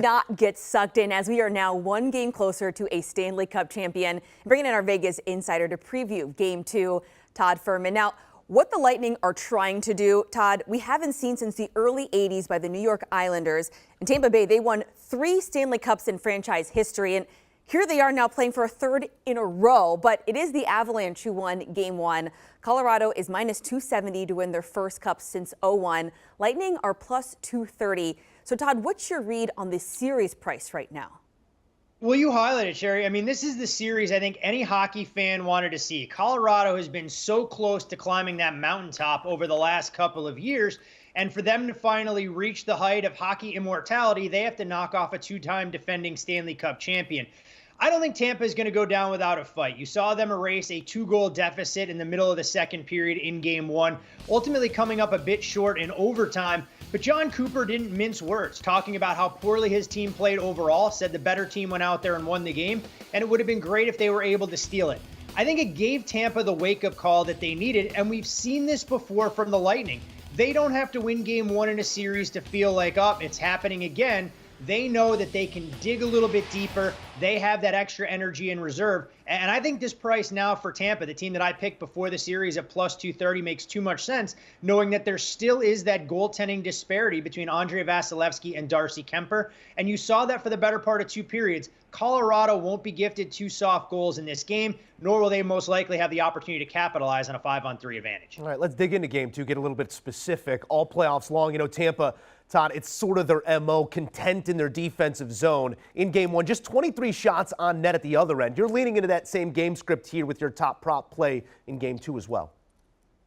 not get sucked in, as we are now one game closer to a Stanley Cup champion. Bringing in our Vegas insider to preview Game 2, Todd Fuhrman. Now, what the Lightning are trying to do, Todd, we haven't seen since the early 80s by the New York Islanders. In Tampa Bay, they won 3 Stanley Cups in franchise history, and here they are now playing for a third in a row, but it is the Avalanche who won Game 1. Colorado is minus 270 to win their first cup since 01. Lightning are plus 230. So, Todd, what's your read on this series price right now? Well, you highlighted, Sherry. I mean, this is the series I think any hockey fan wanted to see. Colorado has been so close to climbing that mountaintop over the last couple of years. And for them to finally reach the height of hockey immortality, they have to knock off a 2-time defending Stanley Cup champion. I don't think Tampa is going to go down without a fight. You saw them erase a 2-goal deficit in the middle of the second period in Game 1, ultimately coming up a bit short in overtime. But John Cooper didn't mince words, talking about how poorly his team played overall, said the better team went out there and won the game, and it would have been great if they were able to steal it. I think it gave Tampa the wake-up call that they needed, and we've seen this before from the Lightning. They don't have to win Game 1 in a series to feel like, oh, it's happening again. They know that they can dig a little bit deeper. They have that extra energy in reserve. And I think this price now for Tampa, the team that I picked before the series at plus 230, makes too much sense, knowing that there still is that goaltending disparity between Andrei Vasilevskiy and Darcy Kuemper. And you saw that for the better part of 2 periods. Colorado won't be gifted 2 soft goals in this game, nor will they most likely have the opportunity to capitalize on a 5-on-3 advantage. All right, let's dig into Game 2, get a little bit specific. All playoffs long, Tampa, Todd, it's sort of their MO, content in their defensive zone. In Game 1, just 23 shots on net at the other end. You're leaning into that same game script here with your top prop play in Game 2 as well.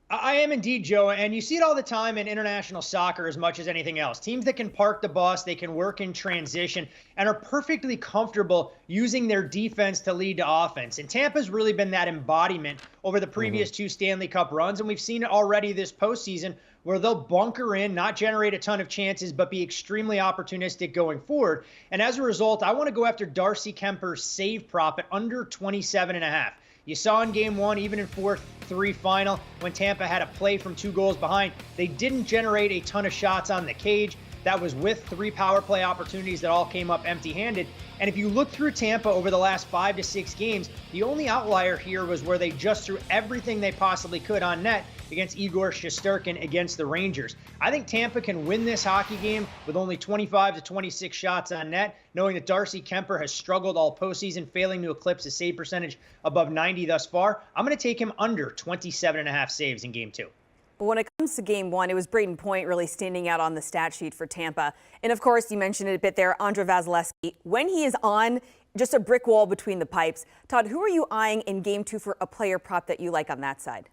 I am indeed, Joe, and you see it all the time in international soccer as much as anything else. Teams that can park the bus, they can work in transition, and are perfectly comfortable using their defense to lead to offense. And Tampa's really been that embodiment over the previous 2 Stanley Cup runs, and we've seen it already this postseason where they'll bunker in, not generate a ton of chances, but be extremely opportunistic going forward. And as a result, I want to go after Darcy Kuemper's save prop at under 27.5. You saw in Game 1, even in 4-3 final, when Tampa had a play from 2 goals behind, they didn't generate a ton of shots on the cage. That was with 3 power play opportunities that all came up empty-handed. And if you look through Tampa over the last 5 to 6 games, the only outlier here was where they just threw everything they possibly could on net against Igor Shesterkin against the Rangers. I think Tampa can win this hockey game with only 25 to 26 shots on net, knowing that Darcy Kuemper has struggled all postseason, failing to eclipse a save percentage above 90 thus far. I'm going to take him under 27.5 saves in Game 2. But when it comes to Game 1, it was Braden Point really standing out on the stat sheet for Tampa. And of course, you mentioned it a bit there, Andrei Vasilevskiy. When he is on, just a brick wall between the pipes. Todd, who are you eyeing in Game 2 for a player prop that you like on that side?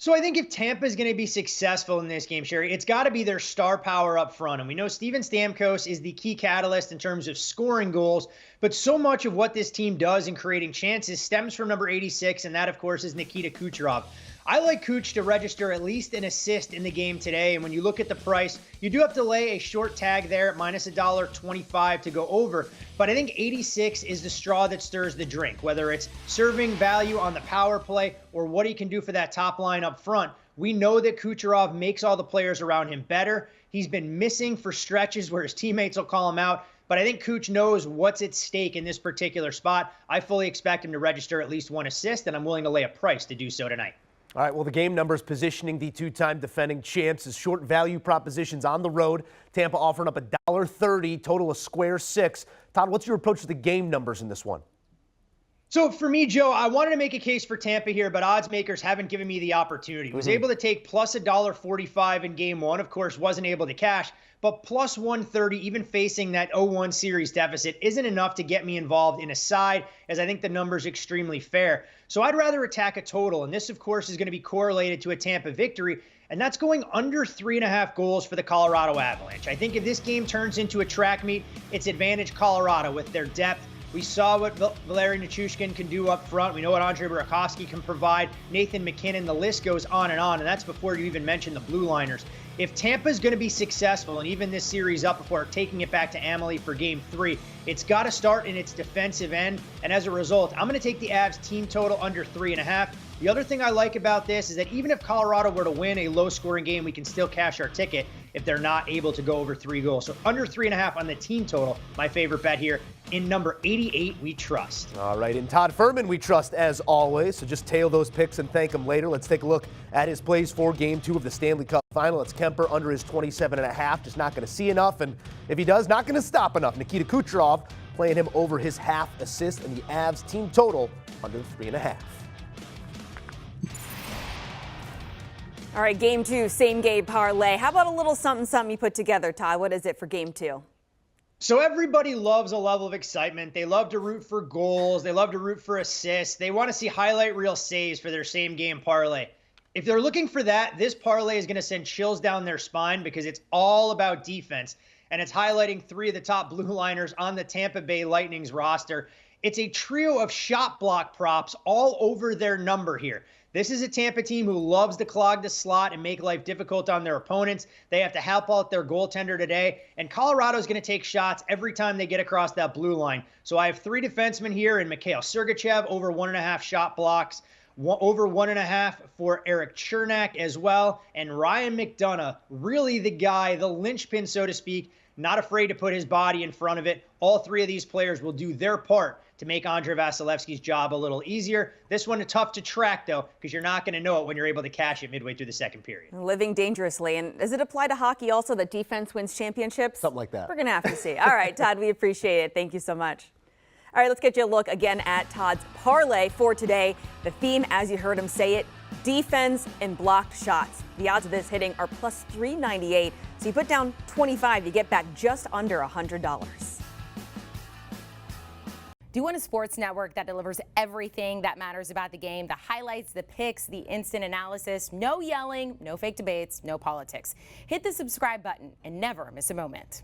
So I think if Tampa is going to be successful in this game, Sherry, it's got to be their star power up front. And we know Steven Stamkos is the key catalyst in terms of scoring goals, but so much of what this team does in creating chances stems from number 86, and that, of course, is Nikita Kucherov. I like Kuch to register at least an assist in the game today, and when you look at the price, you do have to lay a short tag there at minus $1.25 to go over, but I think 86 is the straw that stirs the drink, whether it's serving value on the power play or what he can do for that top line up front. We know that Kucherov makes all the players around him better. He's been missing for stretches where his teammates will call him out, but I think Kuch knows what's at stake in this particular spot. I fully expect him to register at least 1 assist, and I'm willing to lay a price to do so tonight. All right, well, the game numbers positioning the 2-time defending champs as short value propositions on the road. Tampa offering up $1.30, total a square 6. Todd, what's your approach to the game numbers in this one? So for me, Joe, I wanted to make a case for Tampa here, but odds makers haven't given me the opportunity. Was able to take plus $1.45 in Game 1. Of course, wasn't able to cash, but plus 130, even facing that 0-1 series deficit, isn't enough to get me involved in a side, as I think the number's extremely fair. So I'd rather attack a total, and this, of course, is going to be correlated to a Tampa victory, and that's going under 3.5 goals for the Colorado Avalanche. I think if this game turns into a track meet, it's advantage Colorado with their depth. We saw what Valeri Nichushkin can do up front. We know what Andrei Burakovsky can provide. Nathan McKinnon, the list goes on, and that's before you even mention the blue liners. If Tampa's going to be successful and even this series up before taking it back to Amalie for Game 3, it's got to start in its defensive end. And as a result, I'm going to take the Avs team total under 3.5. The other thing I like about this is that even if Colorado were to win a low-scoring game, we can still cash our ticket. if they're not able to go over 3 goals. So under 3.5 on the team total, my favorite bet here. In number 88, we trust. All right, in Todd Fuhrman, we trust as always. So just tail those picks and thank him later. Let's take a look at his plays for Game 2 of the Stanley Cup Final. It's Kemper under his 27.5. Just not going to see enough, and if he does, not going to stop enough. Nikita Kucherov playing him over his half assist, and the Avs team total under 3.5. All right, Game 2, same game parlay. How about a little something you put together, Todd? What is it for Game 2? So everybody loves a level of excitement. They love to root for goals. They love to root for assists. They want to see highlight reel saves for their same game parlay. If they're looking for that, this parlay is going to send chills down their spine because it's all about defense. And it's highlighting 3 of the top blue liners on the Tampa Bay Lightning's roster. It's a trio of shot block props all over their number here. This is a Tampa team who loves to clog the slot and make life difficult on their opponents. They have to help out their goaltender today, and Colorado's going to take shots every time they get across that blue line. So I have 3 defensemen here in Mikhail Sergachev, over 1.5 shot blocks, over 1.5 for Eric Chernak as well, and Ryan McDonough, really the guy, the linchpin, so to speak, not afraid to put his body in front of it. All 3 of these players will do their part to make Andrei Vasilevsky's job a little easier. This one is tough to track, though, because you're not going to know it when you're able to cash it midway through the second period. Living dangerously. And does it apply to hockey also that defense wins championships? Something like that. We're going to have to see. All right, Todd, we appreciate it. Thank you so much. All right, let's get you a look again at Todd's parlay for today. The theme, as you heard him say it, defense and blocked shots. The odds of this hitting are plus 398. So you put down 25, you get back just under $100. Do you want a sports network that delivers everything that matters about the game? The highlights, the picks, the instant analysis, no yelling, no fake debates, no politics. Hit the subscribe button and never miss a moment.